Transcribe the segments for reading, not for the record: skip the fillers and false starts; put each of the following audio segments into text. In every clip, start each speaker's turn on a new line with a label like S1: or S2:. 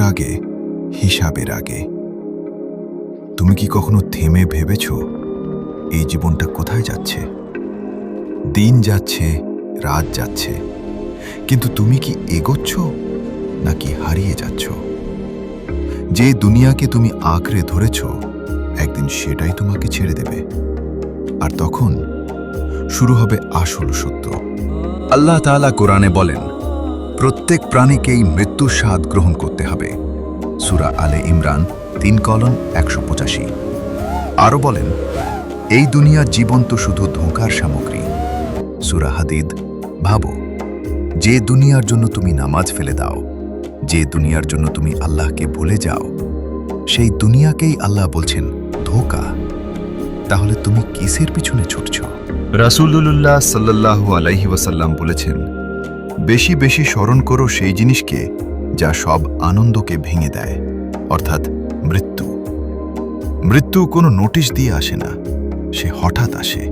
S1: আগে, হিসাবের আগে। তুমি কি কখনো থেমে ভেবেছ এই জীবনটা কোথায় যাচ্ছে? দিন যাচ্ছে, রাত যাচ্ছে, কিন্তু তুমি কি এগোচ্ছ নাকি হারিয়ে যাচ্ছ? যে দুনিয়াকে তুমি আঁকড়ে ধরেছ, একদিন সেটাই তোমাকে ছেড়ে দেবে। আর তখন শুরু হবে আসল সত্য। আল্লাহ তাআলা কোরআনে বলেন, প্রত্যেক প্রাণীকেই মৃত্যুর স্বাদ গ্রহণ করতে হবে। সূরা আলে ইমরান 3:185। আরও বলেন, এই দুনিয়ার জীবন তো শুধু ধোঁকার সামগ্রী। সূরা হাদিদ। ভাবো, যে দুনিয়ার জন্য তুমি নামাজ ফেলে দাও, যে দুনিয়ার জন্য তুমি আল্লাহকে ভুলে যাও, সেই দুনিয়াকেই আল্লাহ বলছেন ধোঁকা। তাহলে তুমি কিসের পিছনে ছুটছ? রাসূলুল্লাহ সাল্লাল্লাহু আলাইহি ওয়াসাল্লাম বলেছেন, বেশি বেশি স্মরণ করো সেই জিনিসকে যা সব আনন্দকে ভেঙে দেয়, অর্থাৎ মৃত্যু। মৃত্যু কোনো নোটিশ দিয়ে আসে না, সে হঠাৎ আসে।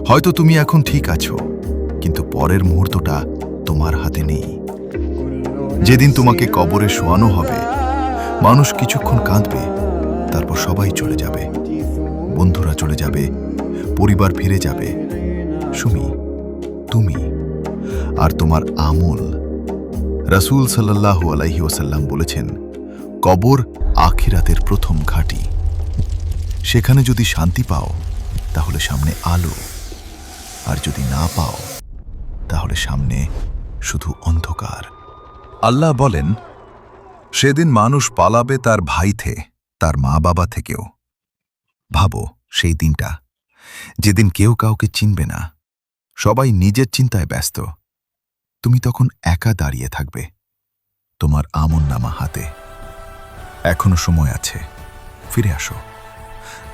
S1: হয়তো তুমি এখন ঠিক আছো, কিন্তু পরের মুহূর্তটা তোমার হাতে নেই। যেদিন তোমাকে কবরে শোয়ানো হবে, মানুষ কিছুক্ষণ কাঁদবে, তারপর সবাই চলে যাবে। বন্ধুরা চলে যাবে, পরিবার ফিরে যাবে, তুমি আর তোমার আমল। রাসূল সাল্লাল্লাহু আলাইহি ওয়াসাল্লাম বলেছেন, কবর আখিরাতের প্রথম ঘাঁটি। সেখানে যদি শান্তি পাও, তাহলে সামনে আলো, আর যদি না পাও, তাহলে সামনে শুধু অন্ধকার। আল্লাহ বলেন, সেদিন মানুষ পালাবে তার ভাইতে, তার মা বাবা থেকেও। ভাবো সেই দিনটা, যেদিন কেউ কাউকে চিনবে না, সবাই নিজের চিন্তায় ব্যস্ত। তুমি তখন একা দাঁড়িয়ে থাকবে, তোমার আমলনামা হাতে। এখনো সময় আছে, ফিরে আসো,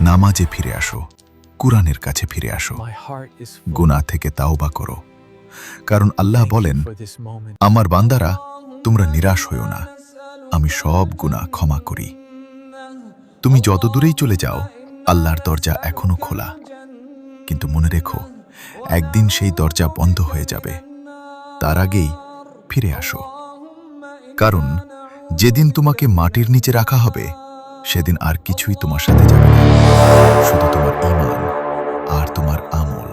S1: নামাজে ফিরে আসো, কুরআনের কাছে ফিরে আসো, গুনাহ থেকে তাওবা করো। কারণ আল্লাহ বলেন, আমার বান্দারা, তোমরা নিরাশ হইও না, আমি সব গুনাহ ক্ষমা করি। তুমি যত দূরেই চলে যাও, আল্লাহর দরজা এখনো খোলা। কিন্তু মনে রেখো, একদিন সেই দরজা বন্ধ হয়ে যাবে। তার আগেই ফিরে আসো, কারণ যেদিন তোমাকে মাটির নিচে রাখা হবে, সেদিন আর কিছুই তোমার সাথে যাবে না, শুধু তোমার ঈমান আর তোমার আমল।